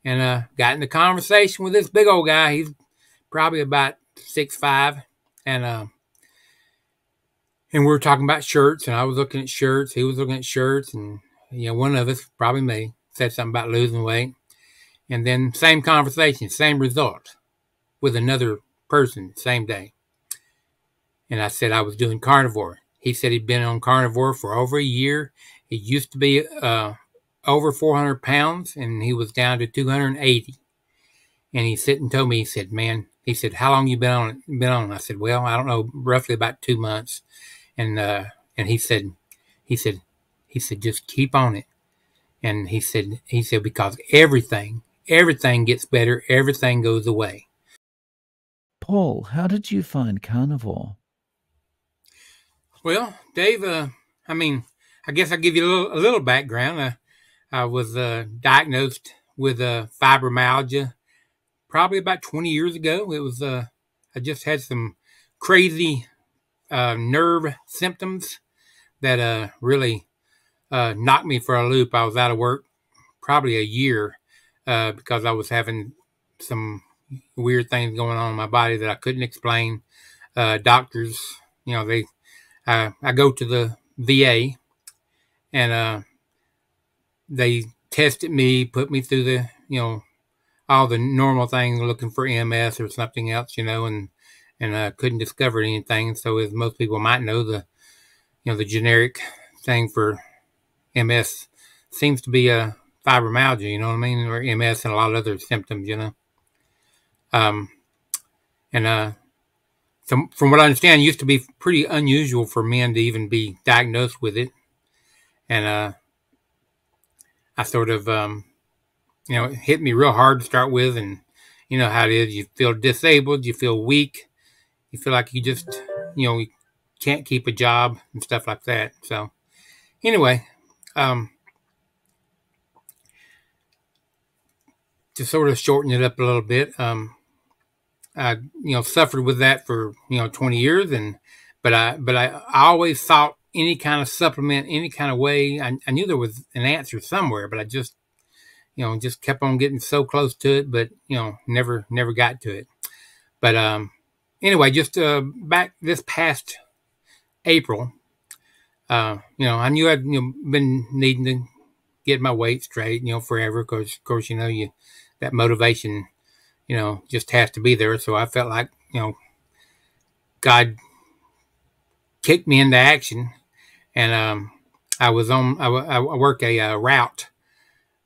and got in the conversation with this big old guy. He's probably about 6'5", and we were talking about shirts, and I was looking at shirts. He was looking at shirts, and one of us, probably me, said something about losing weight, and then same conversation, same result with another person, same day. And I said I was doing carnivore. He said he'd been on carnivore for over a year. He used to be over 400 pounds, and he was down to 280. And he said and told me, he said, man, he said, how long you been on it? I said, well, I don't know, roughly about 2 months. And he said, just keep on it. And he said, because everything gets better, everything goes away. Paul, how did you find carnivore? Well, Dave, I guess I'll give you a little background. I was diagnosed with fibromyalgia probably about 20 years ago. It was I just had some crazy nerve symptoms that really knocked me for a loop. I was out of work probably a year because I was having some weird things going on in my body that I couldn't explain. Doctors, I go to the VA, and they tested me, put me through the, all the normal things, looking for MS or something else, and couldn't discover anything. So as most people might know, the generic thing for MS seems to be a fibromyalgia, you know what I mean, or MS and a lot of other symptoms, So from what I understand, it used to be pretty unusual for men to even be diagnosed with it. And I sort of, it hit me real hard to start with. And you know how it is. You feel disabled. You feel weak. You feel like you just, you can't keep a job and stuff like that. So anyway, to sort of shorten it up a little bit, I suffered with that for 20 years, but I always thought any kind of supplement, any kind of way, I knew there was an answer somewhere, but I just just kept on getting so close to it, but never got to it. But anyway, just back this past April, I knew I'd been needing to get my weight straight, forever, because of course that motivation just has to be there. So I felt like, God kicked me into action. And I work a route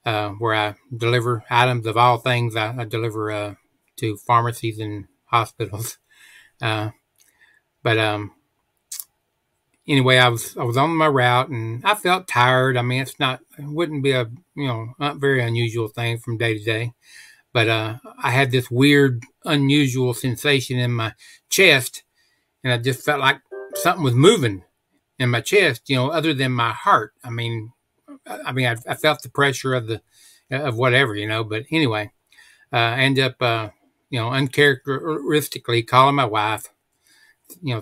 where I deliver items of all things. I deliver to pharmacies and hospitals. But anyway, I was on my route, and I felt tired. I mean, it wouldn't be a not very unusual thing from day to day. But I had this weird, unusual sensation in my chest, and I just felt like something was moving in my chest, other than my heart. I felt the pressure of whatever, But anyway, I ended up, uncharacteristically calling my wife,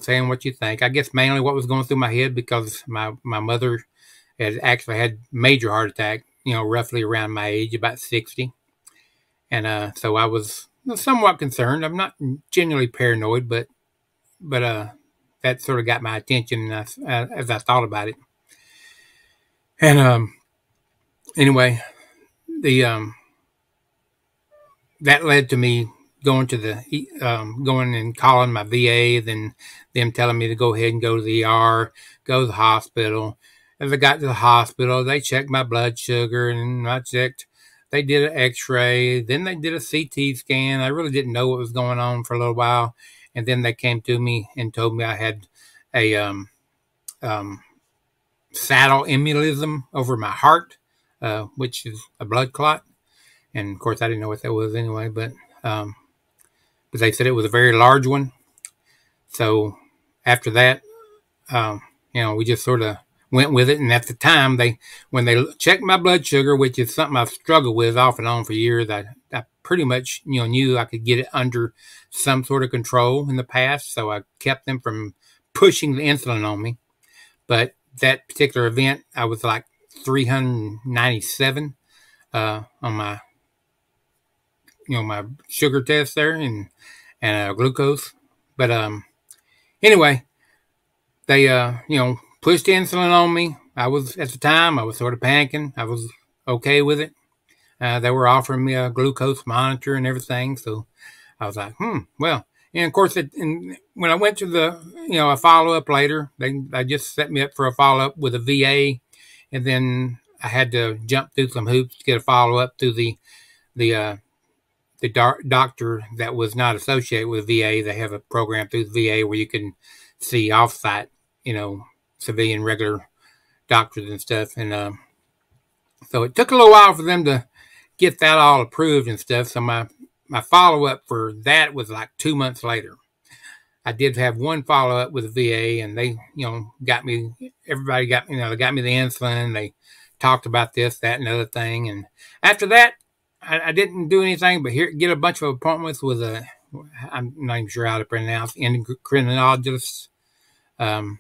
saying what you think. I guess mainly what was going through my head, because my mother had actually had major heart attack, roughly around my age, about 60. And so I was somewhat concerned. I'm not genuinely paranoid, but that sort of got my attention as I thought about it. And anyway, that led to me going to going and calling my VA, then them telling me to go ahead and go to the ER, go to the hospital. As I got to the hospital, they checked my blood sugar, and they did an x-ray, then they did a CT scan. I really didn't know what was going on for a little while. And then they came to me and told me I had a saddle embolism over my heart, which is a blood clot. And of course, I didn't know what that was anyway, but they said it was a very large one. So after that, we just sort of went with it. And at the time, when they checked my blood sugar, which is something I've struggled with off and on for years, I pretty much knew I could get it under some sort of control in the past. So I kept them from pushing the insulin on me. But that particular event, I was like 397 on my my sugar test there and glucose. But anyway, they pushed insulin on me. I was at the time I was sort of panicking. I was okay with it. They were offering me a glucose monitor and everything, so I was like, well. And of course, when I went to the a follow up later, they just set me up for a follow up with a VA, and then I had to jump through some hoops to get a follow up through the doctor that was not associated with VA. They have a program through the VA where you can see offsite, civilian regular doctors and stuff. And so it took a little while for them to get that all approved and stuff. So my follow up for that was like 2 months later. I did have one follow up with the VA, and they, got me. Everybody got, they got me the insulin. They talked about this, that, and other thing. And after that, I didn't do anything but get a bunch of appointments with I'm not even sure how to pronounce, endocrinologist. Got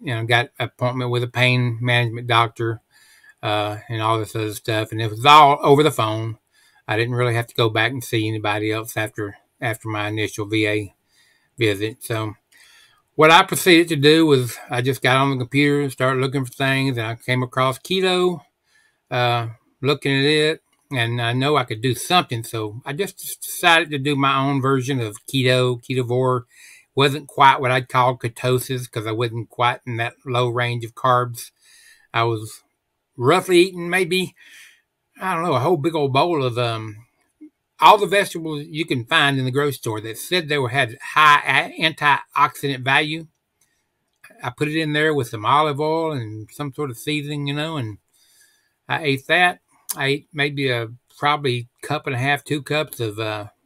an appointment with a pain management doctor, and all this other stuff. And it was all over the phone. I didn't really have to go back and see anybody else after my initial VA visit. So what I proceeded to do was I just got on the computer and started looking for things, and I came across keto, looking at it, and I know I could do something. So I just decided to do my own version of ketovore. Wasn't quite what I'd call ketosis because I wasn't quite in that low range of carbs. I was roughly eating maybe, I don't know, a whole big old bowl of all the vegetables you can find in the grocery store that said they had high antioxidant value. I put it in there with some olive oil and some sort of seasoning, and I ate that. I ate maybe probably cup and a half, 2 cups of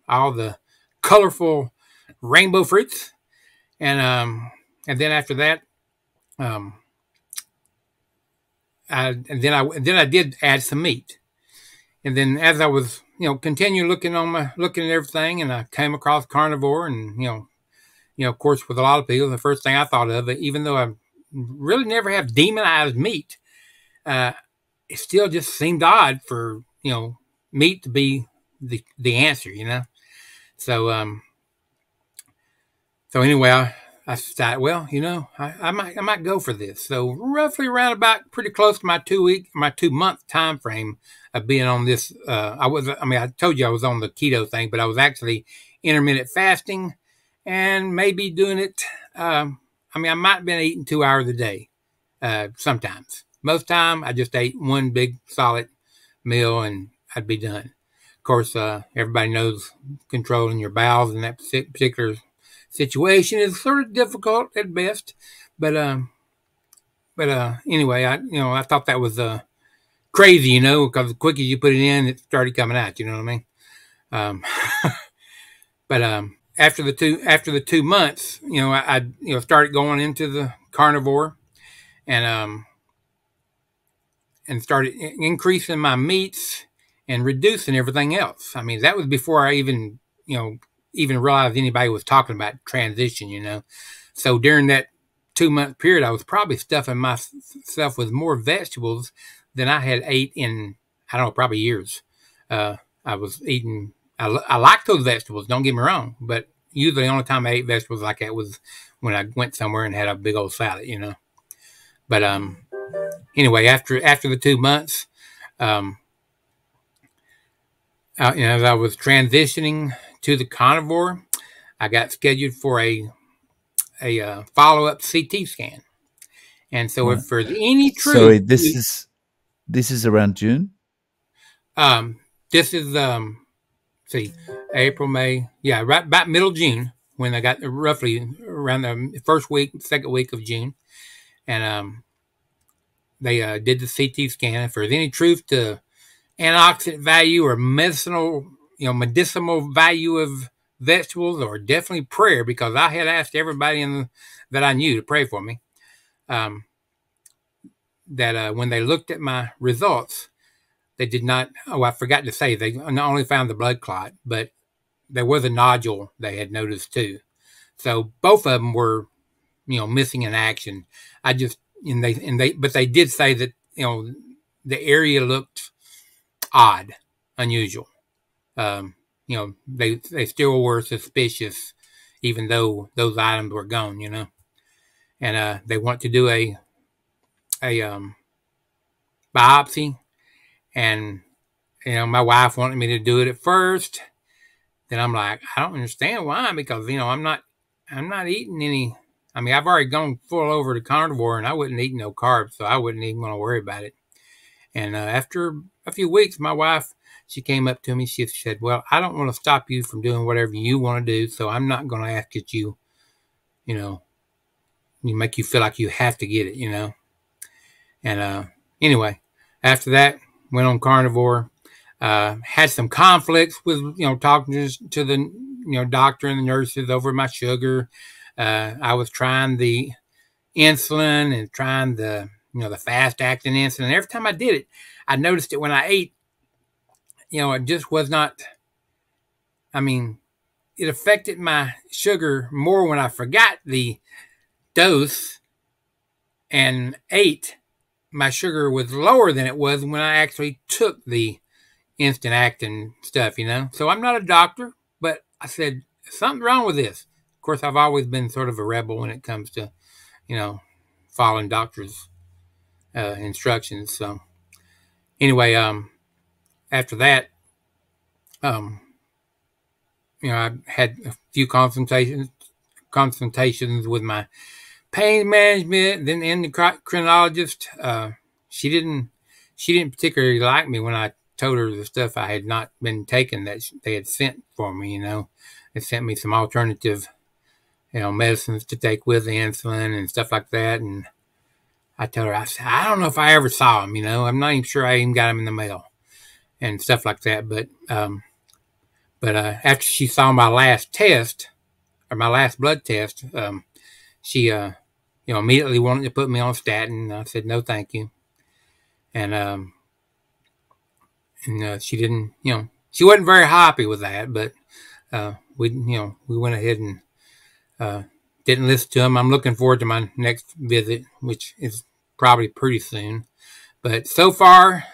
all the colorful rainbow fruits, and then after that, I did add some meat, and then as I was continue looking at everything, and I came across Carnivore, and of course, with a lot of people, the first thing I thought of, even though I really never have demonized meat, it still just seemed odd for meat to be the answer, So so anyway, I decided, well, I might go for this. So roughly around about pretty close to my 2-month time frame of being on this. I told you I was on the keto thing, but I was actually intermittent fasting and maybe doing it. I might have been eating 2 hours a day. Sometimes. Most time, I just ate one big solid meal and I'd be done. Of course, everybody knows controlling your bowels in that particular situation is sort of difficult at best. But anyway, I thought that was crazy, because the quicker you put it in, it started coming out. You know what I mean? But after the 2 months, I started going into the carnivore, and started increasing my meats and reducing everything else. I mean, that was before I even realized anybody was talking about transition. So during that 2-month period, I was probably stuffing myself with more vegetables than I had ate in, I don't know, probably years. I was eating, I like those vegetables, don't get me wrong, but usually the only time I ate vegetables like that was when I went somewhere and had a big old salad, But anyway, after the 2 months, as I was transitioning to the carnivore, I got scheduled for a follow-up CT scan. And so if there's any truth... Sorry, this is around June? This is, April, May. Yeah, right about middle June when I got roughly around the second week of June. And they did the CT scan. If there's any truth to antioxidant value or medicinal value of vegetables, or definitely prayer, because I had asked everybody that I knew to pray for me. That when they looked at my results, they did not. Oh, I forgot to say they not only found the blood clot, but there was a nodule they had noticed too. So both of them were, missing in action. But they did say that the area looked odd, unusual. they still were suspicious, even though those items were gone. And they want to do a biopsy, and my wife wanted me to do it at first. Then I'm like, I don't understand why, because I'm not eating any. I mean, I've already gone full over to carnivore, and I wouldn't eat no carbs, so I wouldn't even want to worry about it. And after a few weeks, my wife, she came up to me. She said, "Well, I don't want to stop you from doing whatever you want to do, so I'm not going to ask that you make you feel like you have to get it. And anyway, after that, went on carnivore. Had some conflicts with talking to the doctor and the nurses over my sugar. I was trying the insulin and trying the the fast acting insulin. Every time I did it, I noticed it when I ate. It just was not. I mean, it affected my sugar more when I forgot the dose and ate. My sugar was lower than it was when I actually took the instant acting stuff. So I'm not a doctor, but I said something's wrong with this. Of course, I've always been sort of a rebel when it comes to following doctors' instructions. So anyway, after that, I had a few consultations with my pain management, then the endocrinologist. She didn't particularly like me when I told her the stuff I had not been taking that they had sent for me. They sent me some alternative, medicines to take with the insulin and stuff like that. And I told her, I said, I don't know if I ever saw them. I'm not even sure I even got them in the mail and stuff like that. But after she saw my last test, or my last blood test, she immediately wanted to put me on statin. I said no, thank you. And she didn't, she wasn't very happy with that. But we went ahead and didn't listen to them. I'm looking forward to my next visit, which is probably pretty soon. But so far,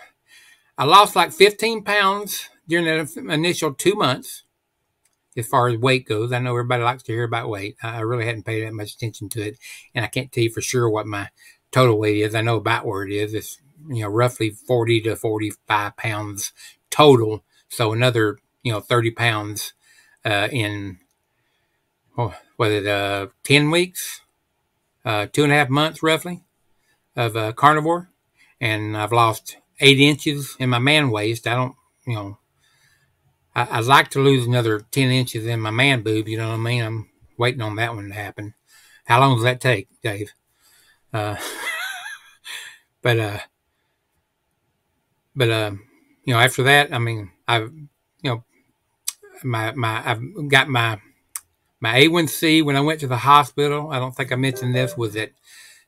I lost like 15 pounds during the initial 2 months. As far as weight goes, I know everybody likes to hear about weight. I really hadn't paid that much attention to it, and I can't tell you for sure what my total weight is. I know about where it is. It's roughly 40 to 45 pounds total. So another 30 pounds in 10 weeks, 2.5 months roughly of carnivore, and I've lost 8 inches in my man waist. I don't I'd like to lose another 10 inches in my man boob, you know what I mean? I'm waiting on that one to happen. How long does that take, Dave? Uh, but, uh, but, after that, I mean, I've, I've got my A1C when I went to the hospital. I don't think I mentioned this, was at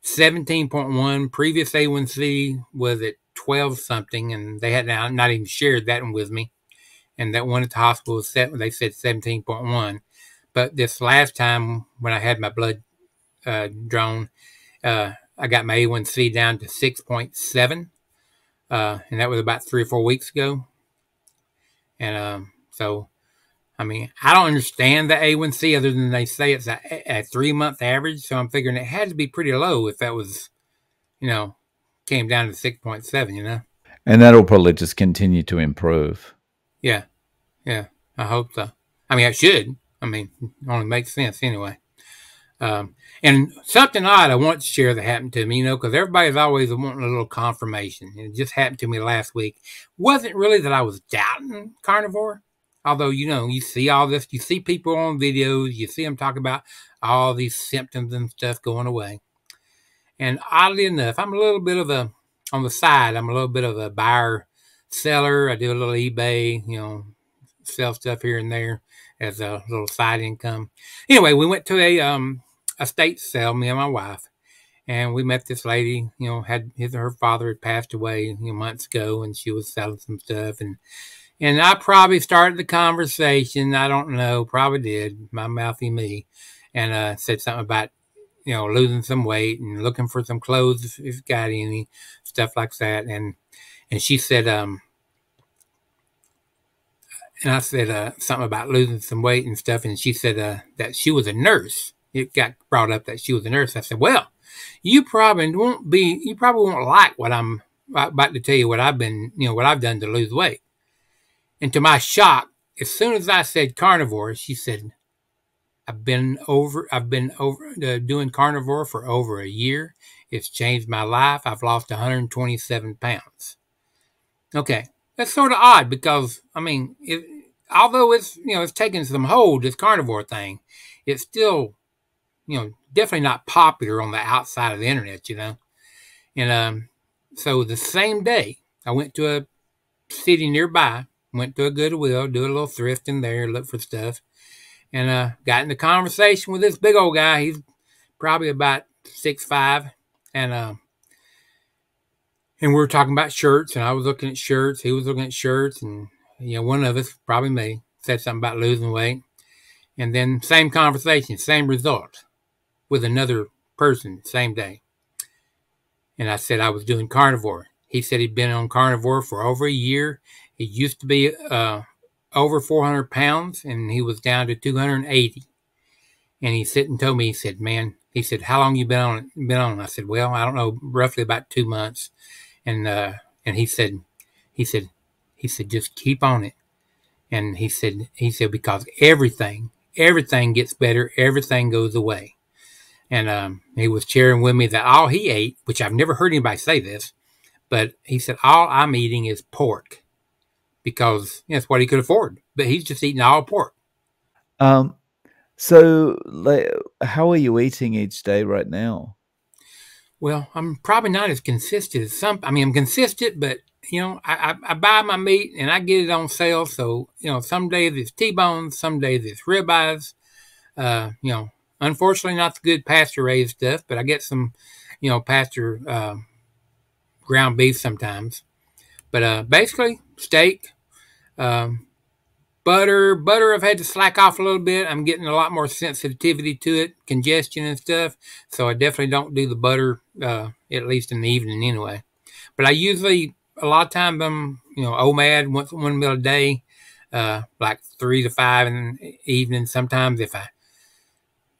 17.1. Previous A1C was at 12 something, and they had not even shared that one with me. And that one at the hospital was they said 17.1. But this last time when I had my blood drawn, I got my A1C down to 6.7. And that was about 3 or 4 weeks ago. And so, I mean, I don't understand the A1C other than they say it's a 3-month average. So I'm figuring it had to be pretty low if that was, came down to 6.7, And that'll probably just continue to improve. Yeah. Yeah. I hope so. I mean, I should. I mean, it only makes sense anyway. And something odd I want to share that happened to me, because everybody's always wanting a little confirmation. And it just happened to me last week. Wasn't really that I was doubting carnivore, although, you see all this, you see people on videos, you see them talk about all these symptoms and stuff going away. And oddly enough, I'm a little bit of on the side, I'm a little bit of a buyer seller. I do a little eBay, sell stuff here and there as a little side income. Anyway, we went to a estate sale, me and my wife, and we met this lady. Her father had passed away months ago, and she was selling some stuff, and I probably started the conversation. I don't know, probably did. My mouthy me, and said something about losing some weight and looking for some clothes if you've got any, stuff like that, and she said and I said something about losing some weight and stuff, and she said that she was a nurse. It got brought up that she was a nurse. I said, well, you probably won't like what I'm about to tell you, what I've been, what I've done to lose weight. And to my shock, as soon as I said carnivore, she said, I've been over doing carnivore for over a year. It's changed my life. I've lost 127 pounds. Okay. That's sort of odd because, I mean, although it's taken some hold, this carnivore thing, it's still, definitely not popular on the outside of the internet. And so the same day, I went to a city nearby, went to a Goodwill, do a little thrifting there, look for stuff, and got into conversation with this big old guy. He's probably about 6'5", and we were talking about shirts, and I was looking at shirts, he was looking at shirts, and one of us, probably me, said something about losing weight, and then same conversation, same result with another person, same day. And I said I was doing carnivore. He said he'd been on carnivore for over a year. He used to be over 400 pounds, and he was down to 280. And he said and told me, he said, man, he said, how long you been on it? Been on? I said, well, I don't know, roughly about 2 months. And he said, he said, he said, just keep on it. And he said, because everything gets better, everything goes away. And he was sharing with me that all he ate, which I've never heard anybody say this, but he said, all I'm eating is pork because that's what he could afford. But he's just eating all pork. Um, so, like, how are you eating each day right now? Well, I'm probably not as consistent as some. I mean, I'm consistent, but I buy my meat and I get it on sale. So some days it's T-bones, some days it's ribeyes. Unfortunately, not the good pasture raised stuff, but I get some, pasture ground beef sometimes. But basically, steak, um, butter. Butter, I've had to slack off a little bit. I'm getting a lot more sensitivity to it, congestion and stuff. So I definitely don't do the butter, at least in the evening anyway. But I usually, a lot of times, I'm, OMAD, one meal a day, like 3 to 5 in the evening. Sometimes if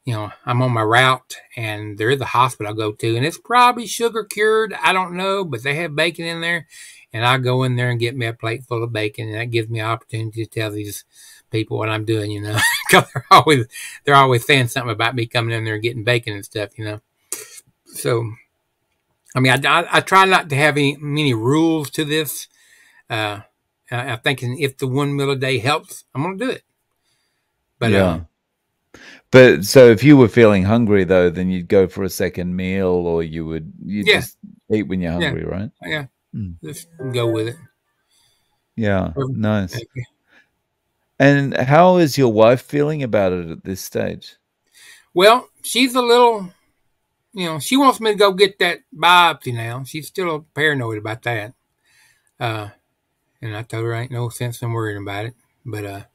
I'm on my route and there is a hospital I go to, and it's probably sugar cured. I don't know, but they have bacon in there. And I go in there and get me a plate full of bacon, and that gives me an opportunity to tell these people what I'm doing, because they're always saying something about me coming in there and getting bacon and stuff. So, I mean, I try not to have many rules to this. I think if the 1 meal a day helps, I'm going to do it. But Yeah. But so if you were feeling hungry though, then you'd go for a second meal, or you yeah, just eat when you're yeah, hungry, right? yeah, Mm. just go with it. Yeah, nice. Okay. And how is your wife feeling about it at this stage? Well, she's a little, she wants me to go get that biopsy now. She's still paranoid about that. And I told her ain't no sense in worrying about it. But,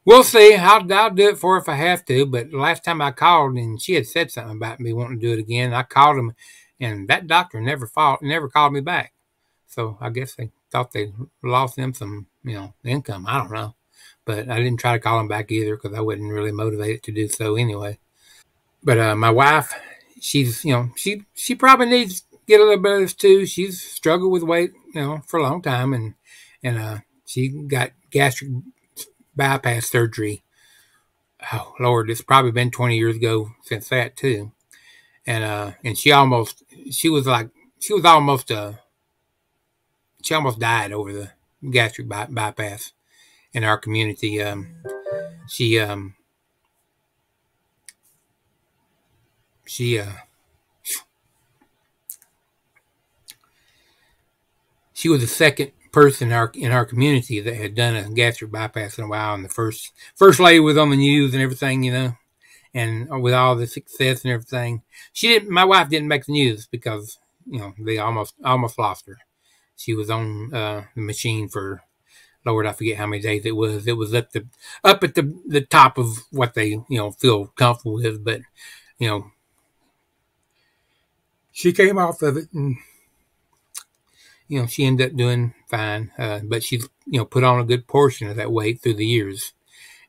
we'll see. I'll do it for her if I have to. But the last time I called and she had said something about me wanting to do it again, I called him and that doctor never called me back. So I guess they thought they lost them some, income. I don't know. But I didn't try to call him back either because I wasn't really motivated to do so anyway. But my wife, she's, she probably needs to get a little bit of this too. She's struggled with weight, for a long time, and she got gastric bypass surgery. Oh Lord, it's probably been 20 years ago since that too. And she was she almost died over the gastric bypass in our community. She she she was the second person in our community that had done a gastric bypass in a while, and the first lady was on the news and everything, and with all the success and everything. My wife didn't make the news because they almost lost her. She was on the machine for, Lord, I forget how many days it was. It was up at the top of what they feel comfortable with, but you know she came off of it, and she ended up doing fine, but she's put on a good portion of that weight through the years,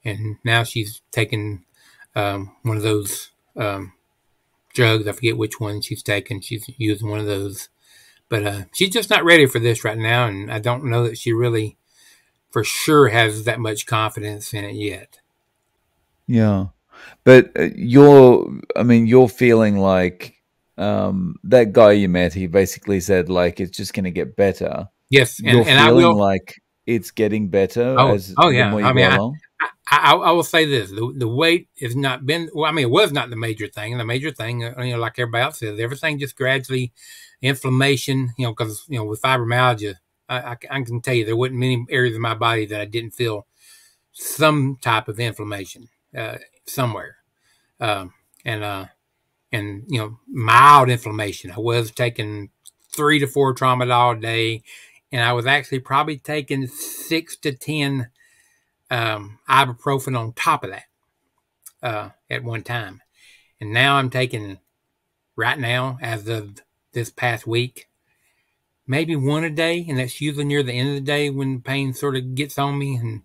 and now she's taken one of those drugs. I forget which one she's taken. She's using one of those, but she's just not ready for this right now, and I don't know that she really, for sure, has that much confidence in it yet. Yeah. But you're feeling like that guy you met, he basically said like it's just going to get better. Yes, You're and I feeling will. like it's getting better Oh, as oh the yeah. more I you mean, go along. I will say this: the weight has not been. Well, I mean, it was not the major thing. The major thing, like everybody else says, everything just gradually inflammation. Because with fibromyalgia, I can tell you there wasn't many areas of my body that I didn't feel some type of inflammation somewhere, um, and mild inflammation. I was taking 3 to 4 tramadol a day, and I was actually probably taking 6 to 10 ibuprofen on top of that at one time. And now I'm taking, right now, as of this past week, maybe one a day, and that's usually near the end of the day when the pain sort of gets on me and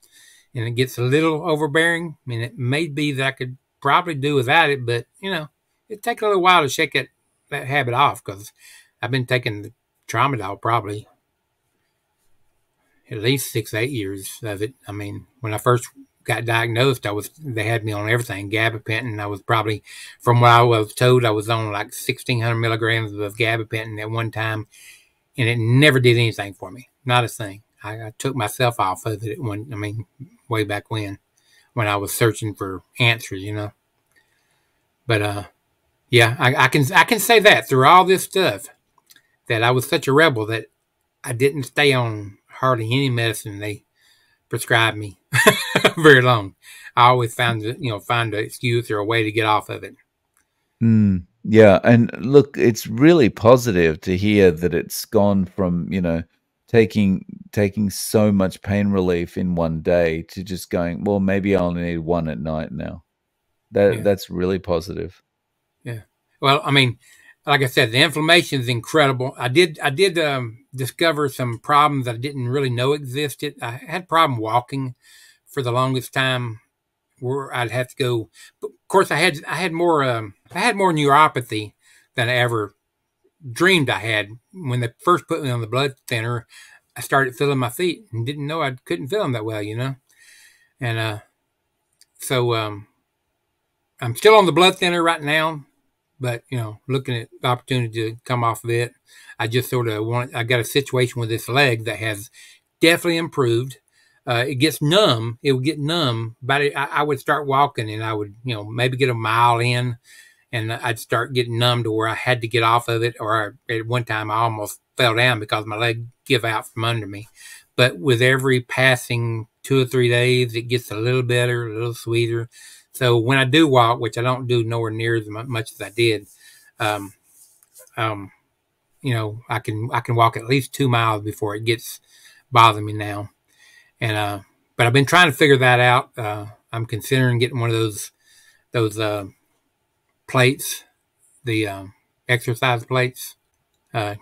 it gets a little overbearing. I mean, it may be that I could probably do without it, but it takes a little while to shake that habit off because I've been taking the tramadol probably at least 6 8 years of it. I mean, when I first got diagnosed, they had me on everything gabapentin. I was probably, from what I was told, I was on like 1,600 milligrams of gabapentin at one time, and it never did anything for me, not a thing. I took myself off of it way back when I was searching for answers. But yeah, I can say that through all this stuff that I was such a rebel that I didn't stay on hardly any medicine they prescribed me very long. I always find an excuse or a way to get off of it. Yeah, and look, it's really positive to hear that it's gone from, taking so much pain relief in one day to just going, well, maybe I only need one at night now. Yeah, That's really positive. yeah. Well, I mean, like I said, the inflammation is incredible. I did discover some problems I didn't really know existed. I had a problem walking for the longest time, where I'd have to go. But of course, I had more neuropathy than I ever dreamed I had. When they first put me on the blood thinner, I started feeling my feet and didn't know I couldn't feel them that well. And so I'm still on the blood thinner right now, but looking at the opportunity to come off of it. I just sort of I got a situation with this leg that has definitely improved. It gets numb. It would get numb, but I would start walking and I would, maybe get a mile in, and I'd start getting numb to where I had to get off of it. Or at one time, I almost fell down because my leg give out from under me. But with every passing 2 or 3 days, it gets a little better, a little sweeter. So when I do walk, which I don't do nowhere near as much as I did, um, um, I can walk at least 2 miles before it gets bothering me now. And but I've been trying to figure that out. I'm considering getting one of those plates, the exercise plates.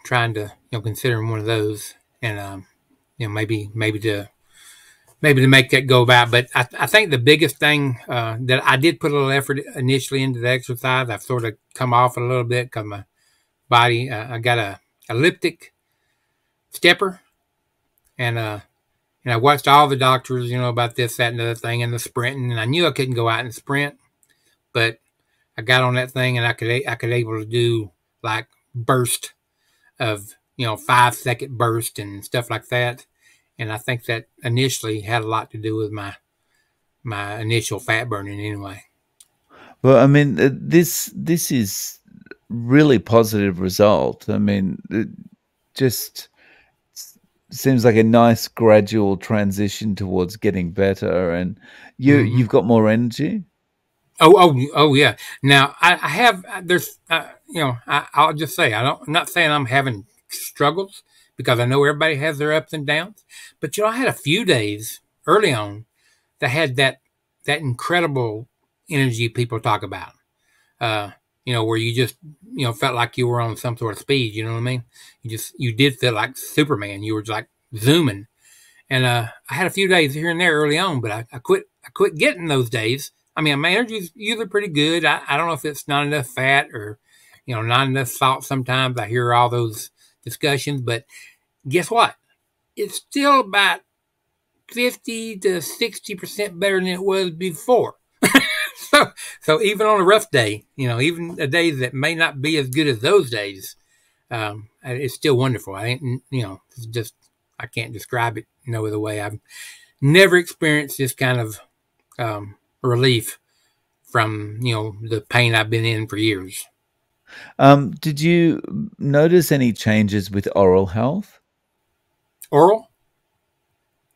Trying to considering one of those, and maybe to make that go by. But I think the biggest thing that I did put a little effort initially into the exercise, I've sort of come off a little bit because my body, I got a elliptic stepper, and I watched all the doctors, about this, that, and the other thing, and the sprinting, and I knew I couldn't go out and sprint, but I got on that thing, and I could able to do like burst of 5 second burst and stuff like that, and I think that initially had a lot to do with my initial fat burning anyway. Well, I mean, this is really positive result. I mean, it just seems like a nice gradual transition towards getting better, and Mm-hmm. you've got more energy. Oh, yeah. Now I have there's I'll just say I'm not saying I'm having struggles because I know everybody has their ups and downs, but I had a few days early on that had that incredible energy people talk about. Uh, where you just felt like you were on some sort of speed. You know what I mean? You did feel like Superman. You were like zooming. And I had a few days here and there early on, but I quit. I quit getting those days. I mean, my energy's usually pretty good. I don't know if it's not enough fat or, not enough salt. Sometimes I hear all those discussions, but guess what? It's still about 50 to 60% better than it was before. so, so even on a rough day, even a day that may not be as good as those days, it's still wonderful. I ain't, it's just, I can't describe it no other way. I've never experienced this kind of relief from, the pain I've been in for years. Did you notice any changes with oral health? Oral?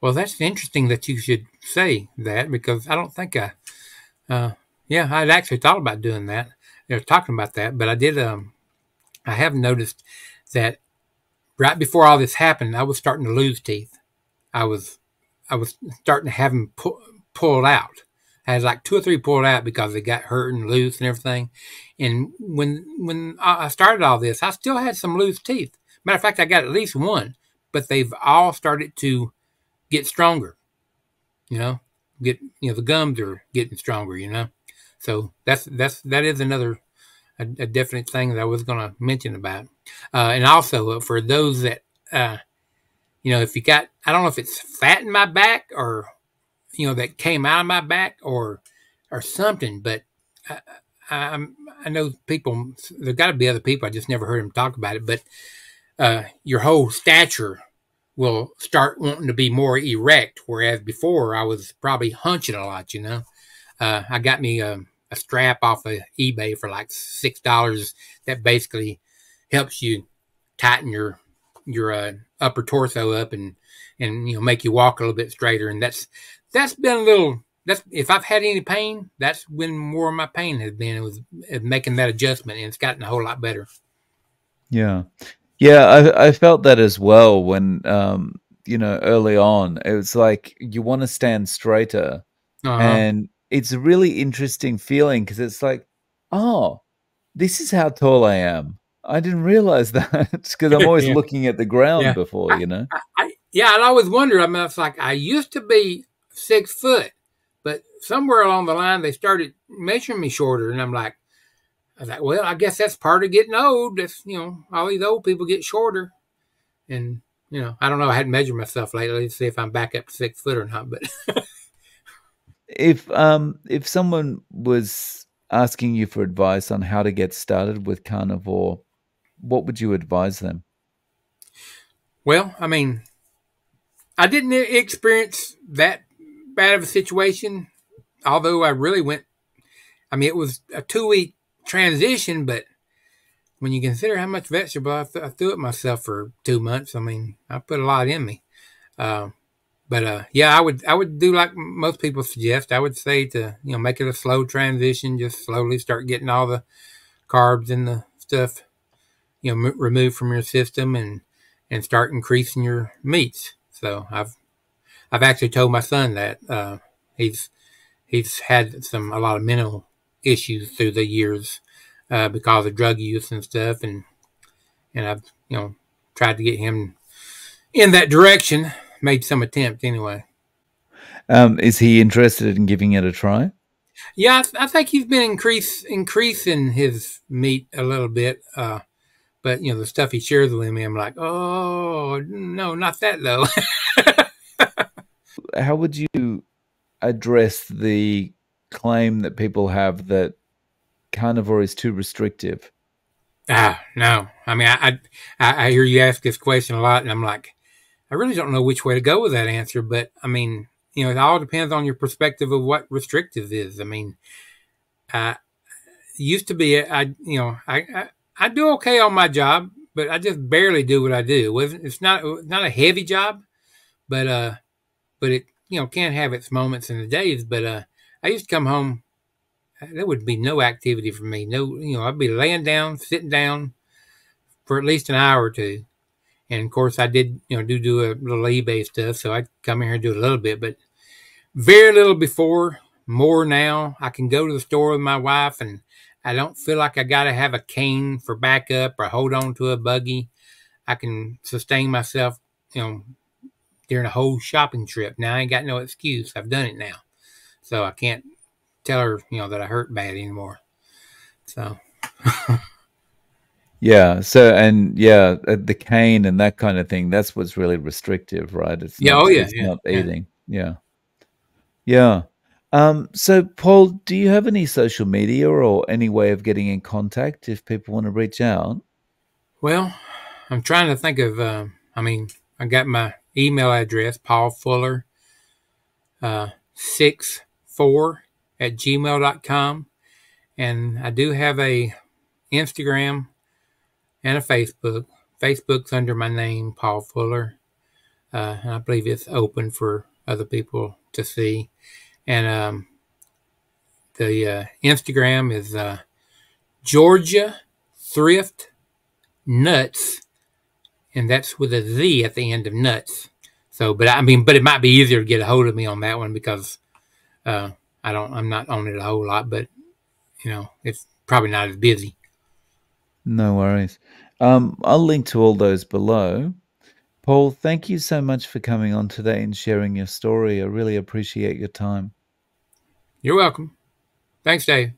Well, that's interesting that you should say that because I don't think yeah, I'd actually thought about doing that. They're talking about that, but I have noticed that right before all this happened, I was starting to lose teeth. I was, I was starting to have them pulled out. I had like two or three pulled out because they got hurt and loose and everything. And when I started all this, I still had some loose teeth. Matter of fact, I got at least one, but they've all started to get stronger. You know, the gums are getting stronger. So that is another a definite thing that I was going to mention about. And also for those that if you got, I don't know if it's fat in my back or that came out of my back or something, but I, I know people. There's got to be other people. I just never heard them talk about it. But your whole stature will start wanting to be more erect, whereas before I was probably hunching a lot. I got me a strap off of eBay for like $6 that basically helps you tighten your upper torso up and make you walk a little bit straighter. And that's been a little. That's if I've had any pain, that's when more of my pain has been. It was making that adjustment, and it's gotten a whole lot better. Yeah. Yeah, I felt that as well when early on. It was like you want to stand straighter, Uh huh. and it's a really interesting feeling because it's like, oh, this is how tall I am. I didn't realize that because I'm always Yeah. looking at the ground Yeah. before, I, yeah, I always wondered. I mean, it's like I used to be 6 foot, but somewhere along the line they started measuring me shorter, and I was like, well, I guess that's part of getting old. That's all these old people get shorter, and I don't know. I hadn't measured myself lately to see if I'm back up to 6 foot or not, but If someone was asking you for advice on how to get started with carnivore, what would you advise them? well, I mean, I didn't experience that bad of a situation, although I really went. I mean, it was a 2 week transition, but when you consider how much vegetable I threw at myself for 2 months, I mean, I put a lot in me. Uh, but yeah, I would do like most people suggest. I would say to make it a slow transition, just slowly start getting all the carbs and the stuff removed from your system and start increasing your meats. So I've actually told my son that he's he's had a lot of mental issues through the years because of drug use and stuff, and I've tried to get him in that direction. Made some attempt anyway. Is he interested in giving it a try? Yeah, I think he's been increasing his meat a little bit. But the stuff he shares with me, I'm like, oh no, not that though. How would you address the claim that people have that carnivore is too restrictive? No. I mean, I hear you ask this question a lot, and I'm like, I really don't know which way to go with that answer. But I mean, it all depends on your perspective of what restrictive is. I mean, uh, used to be, I do okay on my job, but I just barely do what I do. It's not a heavy job, but but it can have its moments and the days. But I used to come home. There would be no activity for me. No, I'd be laying down, sitting down for at least an hour or two. And of course, I did, do a little eBay stuff, so I'd come in here and do a little bit, but very little before, more now. I can go to the store with my wife, and I don't feel like I got to have a cane for backup or hold on to a buggy. I can sustain myself, during a whole shopping trip. Now I ain't got no excuse. I've done it now, so I can't tell her, that I hurt bad anymore. So Yeah. So, and yeah, the cane and that kind of thing, that's what's really restrictive, right? yeah, oh yeah, It's yeah, not yeah. eating. Yeah. Yeah. So Paul, do you have any social media or any way of getting in contact if people want to reach out? Well, I'm trying to think of. I mean, I got my email address, Paul Fuller 64 at gmail.com. And I do have a Instagram and a Facebook. Facebook's under my name, Paul Fuller. And I believe it's open for other people to see. And the Instagram is Georgia Thrift Nuts, and that's with a Z at the end of nuts. So, but it might be easier to get a hold of me on that one because uh, I'm not on it a whole lot, but it's probably not as busy. No worries. I'll link to all those below. Paul, thank you so much for coming on today and sharing your story. I really appreciate your time. You're welcome. Thanks, Dave.